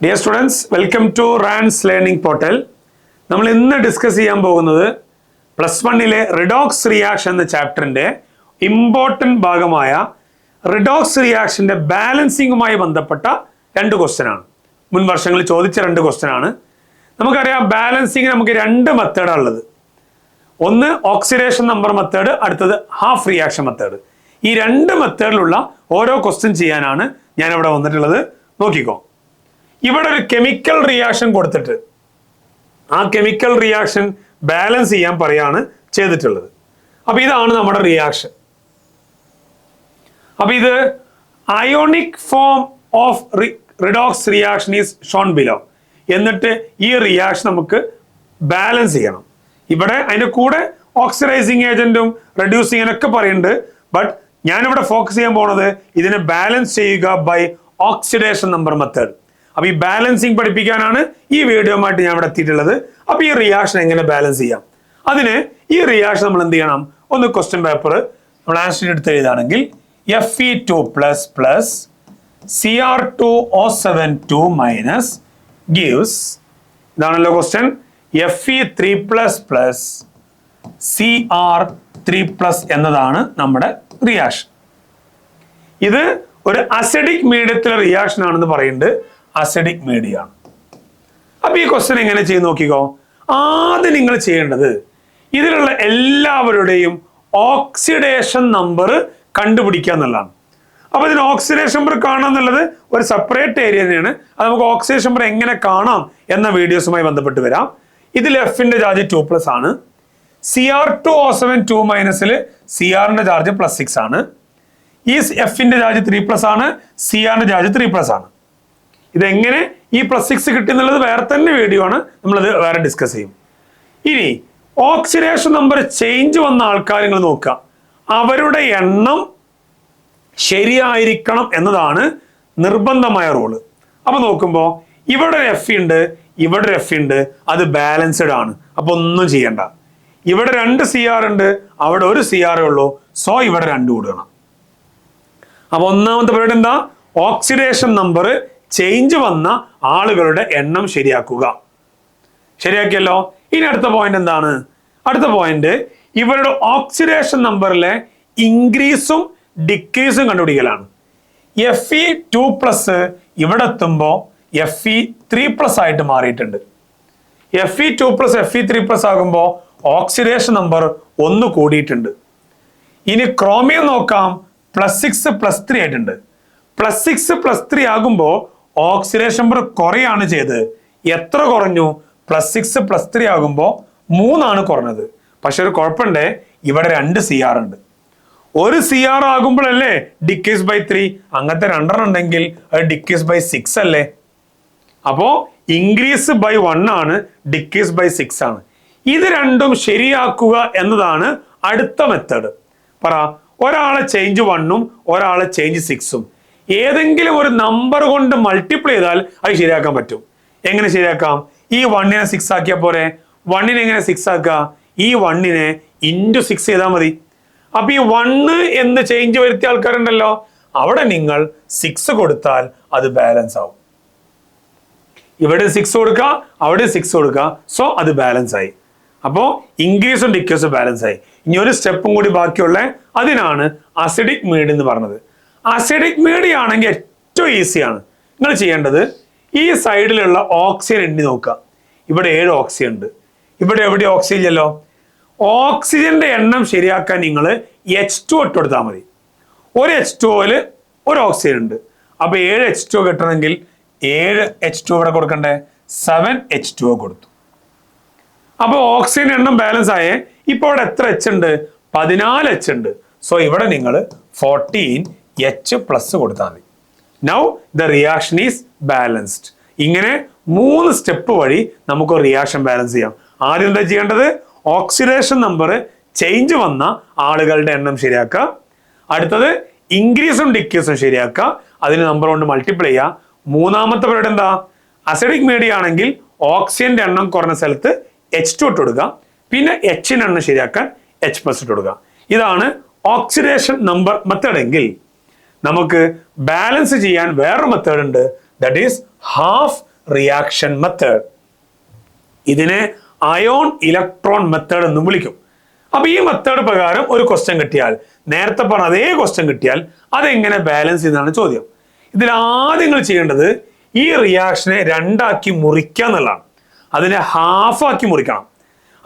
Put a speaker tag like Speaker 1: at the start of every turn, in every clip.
Speaker 1: Dear students, welcome to RANS Learning Portal. നമ്മൾ ഇന്ന് discuss ചെയ്യാൻ പോകുന്നത് +1 റിഡോക്സ് റിയാക്ഷൻ എന്ന ചാപ്റ്ററിന്റെ ഇമ്പോർട്ടന്റ് ഭാഗമായ റിഡോക്സ് റിയാക്ഷന്റെ ബാലൻസിങ്ങുമായി ബന്ധപ്പെട്ട രണ്ട് ക്വസ്റ്റ്യൻ ആണ്. മുൻ വർഷങ്ങളിൽ ചോദിച്ച രണ്ട് ക്വസ്റ്റ്യൻ ആണ്. നമുക്കറിയാം ബാലൻസിങ് നമുക്ക് രണ്ട് മെത്തേഡാണ് ഉള്ളത്. ഒന്ന് ഓക്സിഡേഷൻ നമ്പർ മെത്തേഡ്, അടുത്തത് ഹാഫ് റിയാക്ഷൻ മെത്തേഡ്. ഈ രണ്ട് മെത്തേഡിലുള്ള ഓരോ ക്വസ്റ്റ്യൻ ചെയ്യാനാണ് ഞാൻ ഇവിടെ വന്നിട്ടുള്ളത്. നോക്കിക്കോ, ഇവിടെ ഒരു കെമിക്കൽ റിയാക്ഷൻ കൊടുത്തിട്ട് ആ കെമിക്കൽ റിയാക്ഷൻ ബാലൻസ് ചെയ്യാൻ പറയാണ് ചെയ്തിട്ടുള്ളത്. അപ്പൊ ഇതാണ് നമ്മുടെ റിയാക്ഷൻ. അപ്പൊ ഇത് ionic form of redox reaction is shown below. എന്നിട്ട് ഈ റിയാക്ഷൻ നമുക്ക് ബാലൻസ് ചെയ്യണം. ഇവിടെ അതിന്റെ കൂടെ ഓക്സിഡൈസിങ് ഏജന്റും റെഡ്യൂസിങ് ഒക്കെ പറയുന്നുണ്ട്. ബട്ട് ഞാനിവിടെ ഫോക്കസ് ചെയ്യാൻ പോണത് ഇതിനെ ബാലൻസ് ചെയ്യുക ബൈ ഓക്സിഡേഷൻ നമ്പർ മെത്തേഡ്. അപ്പൊ ഈ ബാലൻസിങ് പഠിപ്പിക്കാനാണ് ഈ വീഡിയോമായിട്ട് ഞാൻ ഇവിടെ എത്തിയിട്ടുള്ളത്. അപ്പൊ ഈ റിയാക്ഷൻ എങ്ങനെ ബാലൻസ് ചെയ്യാം, അതിന് ഈ റിയാക്ഷൻ നമ്മൾ എന്ത് ചെയ്യണം, ഒന്ന് ക്വസ്റ്റ്യൻ പേപ്പർ നമ്മൾ ആൻസർ എടുത്ത് എഴുതുകയാണെങ്കിൽ Fe2 plus Cr2O72 minus gives, ഇതാണല്ലോ ക്വസ്റ്റ്യൻ, Fe3 plus Cr3 എന്നതാണ് നമ്മുടെ റിയാക്ഷൻ. ഇത് ഒരു അസിഡിക് മീഡിയത്തിലെ റിയാക്ഷൻ ആണെന്ന് പറയുന്നുണ്ട്. Acidic medium. അപ്പൊ ഈ ക്വസ്റ്റ്യൻ എങ്ങനെ ചെയ്ത് നോക്കിക്കോ. ആദ്യം നിങ്ങൾ ചെയ്യേണ്ടത് ഇതിലുള്ള എല്ലാവരുടെയും ഓക്സിഡേഷൻ നമ്പർ കണ്ടുപിടിക്കുക എന്നുള്ളതാണ്. അപ്പൊ ഇതിന് ഓക്സിഡേഷൻ നമ്പർ കാണാം എന്നുള്ളത് ഒരു സെപ്പറേറ്റ് ഏരിയ തന്നെയാണ്. അത് നമുക്ക് ഓക്സിഡേഷൻ നമ്പർ എങ്ങനെ കാണാം എന്ന വീഡിയോസുമായി ബന്ധപ്പെട്ട് വരാം. ഇതിൽ എഫിന്റെ ചാർജ് 2+ ആണ്. Cr2O72 മൈനസിൽ Cr ചാർജ് +6 ആണ്. ഈ എഫിന്റെ ചാർജ് 3+ ആണ്. Cr ചാർജ് 3+ ആണ്. ഇതെങ്ങനെ ഈ +6 കിട്ടുന്നുള്ളത് വേറെ തന്നെ വീഡിയോ ആണ്, നമ്മളത് വേറെ ഡിസ്കസ് ചെയ്യും. ഇനി ഓക്സിഡേഷൻ നമ്പർ ചേഞ്ച് വന്ന ആൾക്കാർ നിങ്ങൾ നോക്കുക, അവരുടെ എണ്ണം ശരിയായിരിക്കണം എന്നതാണ് നിർബന്ധമായ റൂള്. അപ്പൊ നോക്കുമ്പോ ഇവിടെ ഒരു എഫ് ഉണ്ട്, ഇവിടെ ഒരു എഫ് ഉണ്ട്, അത് ബാലൻസ്ഡ് ആണ്. അപ്പൊ ഒന്നും ചെയ്യണ്ട. ഇവിടെ 2 Cr ഉണ്ട്, അവിടെ ഒരു Cr ഉള്ളൂ. സോ ഇവിടെ 2 കൊടുക്കണം. അപ്പൊ ഒന്നാമത്തെ പരിപാടി എന്താ, ഓക്സിഡേഷൻ നമ്പർ ചേഞ്ച് വന്ന ആളുകളുടെ എണ്ണം ശരിയാക്കുക. ശരിയാക്കിയല്ലോ. ഇനി അടുത്ത പോയിന്റ് എന്താണ്, അടുത്ത പോയിന്റ് ഇവരുടെ ഓക്സിഡേഷൻ നമ്പറിലെ ഇൻക്രീസും ഡിക്രീസും കണ്ടുപിടിക്കലാണ്. Fe2+ ഇവിടെ എത്തുമ്പോ Fe3+ ആയിട്ട് മാറിയിട്ടുണ്ട്. Fe2+ Fe3+ ആകുമ്പോ ഓക്സിഡേഷൻ നമ്പർ 1 കൂടിയിട്ടുണ്ട്. ഇനി ക്രോമിയം നോക്കാം, +6 +3 ആയിട്ടുണ്ട്. +6 +3 ആകുമ്പോ ഓക്സിഡേഷൻ നമ്പർ കുറയാണ് ചെയ്ത്. എത്ര കുറഞ്ഞു, +6 +3 ആകുമ്പോ 3 ആണ് കുറഞ്ഞത്. പക്ഷെ ഒരു കുഴപ്പമുണ്ടേ, ഇവിടെ 2 Cr ഉണ്ട്. ഒരു Cr ആകുമ്പോഴല്ലേ ഡിക്രീസ് ബൈ 3, അങ്ങനത്തെ 2 ഉണ്ടെങ്കിൽ അത് ഡിക്രീസ് ബൈ 6 അല്ലേ. അപ്പോ ഇൻക്രീസ് ബൈ 1 ആണ്, ഡിക്രീസ് ബൈ 6 ആണ്. ഇത് രണ്ടും ശരിയാക്കുക എന്നതാണ് അടുത്ത മെത്തേഡ്. പറ, ഒരാളെ ചേഞ്ച് 1ഉം ഒരാളെ ചേഞ്ച് 6ഉം ഏതെങ്കിലും ഒരു നമ്പർ കൊണ്ട് മൾട്ടിപ്ലൈ ചെയ്താൽ അത് ശരിയാക്കാൻ പറ്റും. എങ്ങനെ ശരിയാക്കാം, ഈ 1നെ 6 ആക്കിയാൽ പോരെ. 1നെ എങ്ങനെ 6 ആക്കുക, ഈ 1നെ × 6 ചെയ്താൽ മതി. അപ്പൊ ഈ 1 എന്ന് ചേഞ്ച് വരുത്തിയ ആൾക്കാരുണ്ടല്ലോ, അവിടെ നിങ്ങൾ 6 കൊടുത്താൽ അത് ബാലൻസ് ആവും. ഇവിടെ 6 കൊടുക്കുക, അവിടെ 6 കൊടുക്കുക. സോ അത് ബാലൻസ് ആയി. അപ്പോ ഇൻക്രീസും ഡിക്രീസും ബാലൻസ് ആയി. ഇനി ഒരു സ്റ്റെപ്പും കൂടി ബാക്കിയുള്ള, അതിനാണ് അസിഡിക് മീഡിയം എന്ന് പറഞ്ഞത്. അസിഡിക് മീഡിയം ആണെങ്കിൽ ഏറ്റവും ഈസിയാണ്. നിങ്ങൾ ചെയ്യേണ്ടത് ഈ സൈഡിലുള്ള ഓക്സിജൻ എണ്ണി നോക്കുക. ഇവിടെ 7 ഓക്സിജൻ ഉണ്ട്, ഇവിടെ എവിടെ ഓക്സിജൻ ഇല്ലല്ലോ. ഓക്സിജന്റെ എണ്ണം ശരിയാക്കാൻ നിങ്ങൾ H2 ഇട്ട് കൊടുത്താൽ മതി. ഒരു H2O ഒരു ഓക്സിജൻ ഉണ്ട്. അപ്പൊ 7 H2O കിട്ടണമെങ്കിൽ 7 H2O ഇവിടെ കൊടുക്കണ്ടേ, 7 H2O കൊടുത്തു. അപ്പൊ ഓക്സിജൻ എണ്ണം ബാലൻസ് ആയേ. ഇപ്പൊ ഇവിടെ എത്ര H ഉണ്ട്, 14 H ഉണ്ട്. സോ ഇവിടെ നിങ്ങൾ 14H+ കൊടുത്താൽ മതി. Now the reaction is balanced. ഇങ്ങനെ 3 സ്റ്റെപ്പ് വഴി നമുക്ക് റിയാക്ഷൻ ബാലൻസ് ചെയ്യാം. ആദ്യം എന്താ ചെയ്യേണ്ടത്, ഓക്സിഡേഷൻ നമ്പർ ചേഞ്ച് വന്ന ആളുകളുടെ എണ്ണം ശരിയാക്കുക. അടുത്തത് ഇൻക്രീസും ഡിക്രീസും ശരിയാക്കുക, അതിന് നമ്പർ കൊണ്ട് മൾട്ടിപ്ലൈ ചെയ്യുക. മൂന്നാമത്തെ പരിപാടി എന്താ, അസിഡിക് മീഡിയം ആണെങ്കിൽ ഓക്സിജന്റെ എണ്ണം കുറഞ്ഞ സ്ഥലത്ത് H2 ഇട്ട് കൊടുക്കുക. പിന്നെ Hന്റെ എണ്ണം ശരിയാക്കാൻ H+ ഇട്ട് കൊടുക്കുക. ഇതാണ് ഓക്സിഡേഷൻ നമ്പർ മെത്തേഡ്. എങ്കിൽ നമുക്ക് ബാലൻസ് ചെയ്യാൻ വേറൊരു മെത്തേഡ് ഉണ്ട്, that is half reaction method. ഇതിനെ അയോൺ ഇലക്ട്രോൺ മെത്തേഡ് എന്നും വിളിക്കും. അപ്പൊ ഈ മെത്തേഡ് പ്രകാരം ഒരു ക്വസ്റ്റ്യൻ കിട്ടിയാൽ, നേരത്തെ പറഞ്ഞ അതേ ക്വസ്റ്റ്യൻ കിട്ടിയാൽ അതെങ്ങനെ ബാലൻസ് ചെയ്യുന്നതാണ് ചോദ്യം. ഇതിൽ ആദ്യം നിങ്ങൾ ചെയ്യേണ്ടത് ഈ റിയാക്ഷനെ രണ്ടാക്കി മുറിക്കുക എന്നുള്ളതാണ്. അതിനെ ഹാഫാക്കി മുറിക്കണം.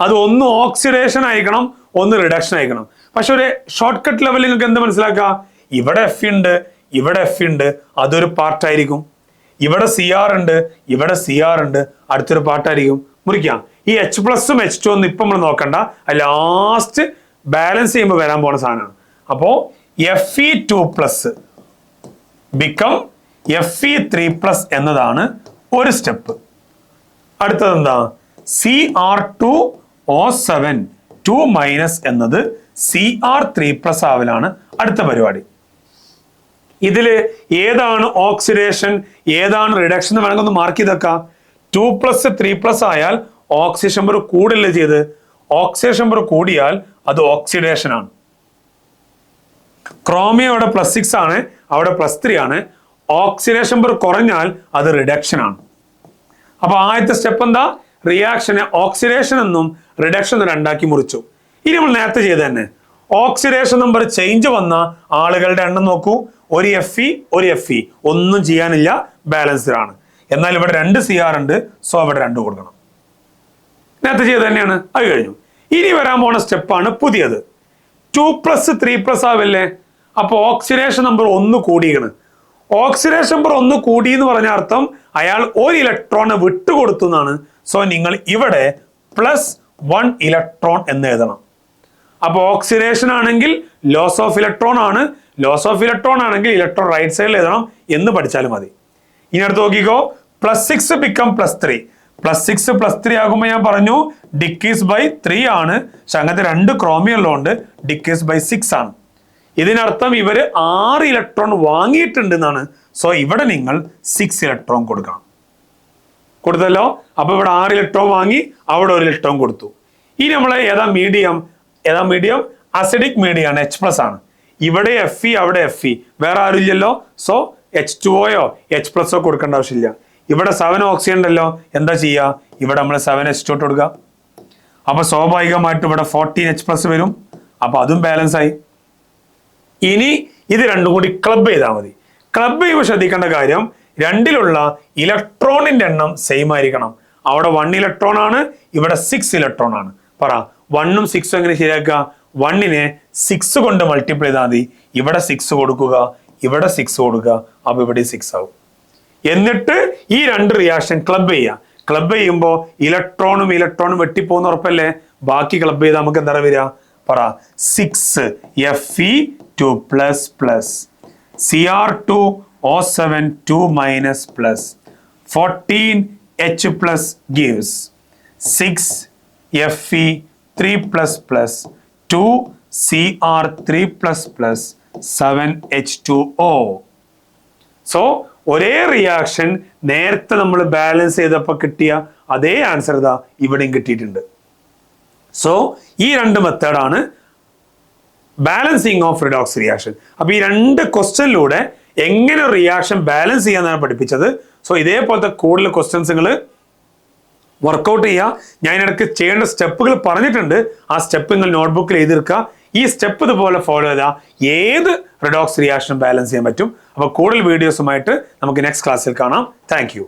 Speaker 1: അത് ഒന്ന് ഓക്സിഡേഷൻ ആയിരിക്കണം, ഒന്ന് റിഡക്ഷൻ ആയിരിക്കണം. പക്ഷെ ഒരു ഷോർട്ട് കട്ട് ലെവലിൽ നിങ്ങൾക്ക് എന്ത് മനസ്സിലാക്കുക? ഇവിടെ എഫ് ഉണ്ട്, ഇവിടെ എഫ് ഉണ്ട്, അതൊരു പാർട്ടായിരിക്കും. ഇവിടെ സി ആർ ഉണ്ട്, ഇവിടെ സി ആർ ഉണ്ട്, അടുത്തൊരു പാർട്ടായിരിക്കും. മുറിക്കാം. ഈ എച്ച് പ്ലസും എച്ച് ടു ഒന്നും ഇപ്പം നമ്മൾ നോക്കണ്ട, ലാസ്റ്റ് ബാലൻസ് ചെയ്യുമ്പോൾ വരാൻ പോണ സാധനമാണ്. അപ്പോ Fe2+ ബിക്കം Fe3+ എന്നതാണ് ഒരു സ്റ്റെപ്പ്. അടുത്തത് എന്താ? Cr2O7 2- എന്നത് Cr3+ ആവലാണ് അടുത്ത പരിപാടി. ഇതില് ഏതാണ് ഓക്സിഡേഷൻ, ഏതാണ് റിഡക്ഷൻ എന്ന് വേണമെങ്കിൽ ഒന്ന് മാർക്ക് ചെയ്തേക്കാം. 2+, 3+ ആയാൽ ഓക്സിജൻ നമ്പർ കൂടില്ല ചെയ്ത്, ഓക്സിഡേഷൻ നമ്പർ കൂടിയാൽ അത് ഓക്സിഡേഷൻ ആണ്. ക്രോമിയം അവിടെ +6 ആണ്, അവിടെ +3 ആണ്. ഓക്സിഡേഷൻ നമ്പർ കുറഞ്ഞാൽ അത് റിഡക്ഷൻ ആണ്. അപ്പൊ ആദ്യത്തെ സ്റ്റെപ്പ് എന്താ? റിയാക്ഷനെ ഓക്സിഡേഷൻ എന്നും റിഡക്ഷൻ എന്നും രണ്ടാക്കി മുറിച്ചു. ഇനി നമ്മൾ നേരത്തെ ചെയ്ത് തന്നെ ഓക്സിഡേഷൻ നമ്പർ ചേഞ്ച് വന്ന ആളുകളുടെ എണ്ണം നോക്കൂ. ഒരു Fe, ഒരു Fe, ഒന്നും ചെയ്യാനില്ല, ബാലൻസ്ഡ് ആണ്. എന്നാൽ ഇവിടെ 2 Cr ഉണ്ട്, സോ അവിടെ 2 കൊടുക്കണം. നേരത്തെ ചെയ്ത് തന്നെയാണ്, അത് കഴിഞ്ഞു. ഇനി വരാൻ പോണ സ്റ്റെപ്പാണ് പുതിയത്. 2+, 3+ ആവില്ലേ? അപ്പൊ ഓക്സിഡേഷൻ നമ്പർ 1 കൂടിയാണ്. ഓക്സിഡേഷൻ നമ്പർ 1 കൂടി എന്ന് പറഞ്ഞ അർത്ഥം അയാൾ ഒരു ഇലക്ട്രോണെ വിട്ടുകൊടുത്തു എന്നാണ്. സോ നിങ്ങൾ ഇവിടെ +1 ഇലക്ട്രോൺ എന്ന് എഴുതണം. അപ്പൊ ഓക്സിഡേഷൻ ആണെങ്കിൽ ലോസ് ഓഫ് ഇലക്ട്രോൺ ആണ്, ലോസ് ഓഫ് ഇലക്ട്രോൺ ആണെങ്കിൽ ഇലക്ട്രോൺ റൈറ്റ് സൈഡിൽ എഴുതണം എന്ന് പഠിച്ചാലും മതി. ഇനി അടുത്ത് നോക്കിക്കോ. +6 ബിക്കം +3. +6 +3 ആകുമ്പോൾ ഞാൻ പറഞ്ഞു ഡിക്രീസ് ബൈ 3 ആണ്. പക്ഷെ അങ്ങനത്തെ 2 ക്രോമിയം ഉള്ളതുകൊണ്ട് ഡിക്രീസ് ബൈ 6 ആണ്. ഇതിനർത്ഥം ഇവര് 6 ഇലക്ട്രോൺ വാങ്ങിയിട്ടുണ്ട് എന്നാണ്. സോ ഇവിടെ നിങ്ങൾ 6 ഇലക്ട്രോൺ കൊടുക്കണം. കൊടുത്തല്ലോ. അപ്പൊ ഇവിടെ 6 ഇലക്ട്രോൺ വാങ്ങി, അവിടെ 1 ഇലക്ട്രോൺ കൊടുത്തു. ഇനി നമ്മളെ ഏതാ മീഡിയം? അസിഡിക് മീഡിയം ആണ്, H+ ആണ്. ഇവിടെ Fe, അവിടെ Fe, വേറെ ആരും ഇല്ലല്ലോ. സോ H2O H+ കൊടുക്കേണ്ട ആവശ്യമില്ല. ഇവിടെ 7 ഓക്സിജൻ ഉണ്ടല്ലോ, എന്താ ചെയ്യുക? ഇവിടെ നമ്മൾ 7 H2 കൊടുക്കുക. അപ്പൊ സ്വാഭാവികമായിട്ട് ഇവിടെ 14 H+ വരും. അപ്പൊ അതും ബാലൻസ് ആയി. ഇനി ഇത് രണ്ടും കൂടി ക്ലബ് ചെയ്താൽ മതി. ക്ലബ് ചെയ്യുമ്പോൾ ശ്രദ്ധിക്കേണ്ട കാര്യം, രണ്ടിലുള്ള ഇലക്ട്രോണിന്റെ എണ്ണം സെയിം ആയിരിക്കണം. അവിടെ 1 ഇലക്ട്രോൺ ആണ്, ഇവിടെ 6 ഇലക്ട്രോൺ ആണ്. പറ, 1ഉം 6ഉം എങ്ങനെ ശരിയാക്കുക? 1നെ 6 കൊണ്ട് മൾട്ടിപ്ലൈ ചെയ്താൽ മതി. ഇവിടെ 6 കൊടുക്കുക, ഇവിടെ 6 കൊടുക്കുക, അപ്പൊ ഇവിടെ 6 ആവും. എന്നിട്ട് ഈ 2 റിയാക്ഷൻ ക്ലബ് ചെയ്യുക. ക്ലബ് ചെയ്യുമ്പോൾ ഇലക്ട്രോണും ഇലക്ട്രോണും വെട്ടിപ്പോകുന്ന ഉറപ്പല്ലേ? ബാക്കി ക്ലബ് ചെയ്താൽ നമുക്ക് എന്താ വരിക? പറ, 6 Fe2++, Cr2O7 2- 14 H+ gives 6 Fe3++, 2 Cr3++, 7 H2O. So ഒരേ റിയാക്ഷൻ നേരത്തെ നമ്മൾ ബാലൻസ് ചെയ്തപ്പോൾ കിട്ടിയ അതേ ആൻസർ ഇതാ ഇവിടെയും കിട്ടിയിട്ടുണ്ട്. സോ ഈ 2 മെത്തേഡാണ് ബാലൻസിങ് ഓഫ് റിഡോക്സ് റിയാക്ഷൻ. അപ്പൊ ഈ 2 ക്വസ്റ്റ്യനിലൂടെ എങ്ങനെ റിയാക്ഷൻ ബാലൻസ് ചെയ്യാന്നാണ് പഠിപ്പിച്ചത്. സോ ഇതേപോലത്തെ കൂടുതൽ ക്വസ്റ്റ്യൻസ് നിങ്ങൾ വർക്കൗട്ട് ചെയ്യുക. ഞാൻ ഇടയ്ക്ക് ചെയ്യേണ്ട സ്റ്റെപ്പുകൾ പറഞ്ഞിട്ടുണ്ട്. ആ സ്റ്റെപ്പ് നിങ്ങൾ നോട്ട്ബുക്കിൽ എഴുതിയെടുക്കുക. ഈ സ്റ്റെപ്പ് ഇതുപോലെ ഫോളോ ചെയ്താൽ ഏത് റിഡോക്സ് റിയാക്ഷൻ ബാലൻസ് ചെയ്യാൻ പറ്റും. അപ്പോൾ കൂടുതൽ വീഡിയോസുമായിട്ട് നമുക്ക് നെക്സ്റ്റ് ക്ലാസ്സിൽ കാണാം. Thank you.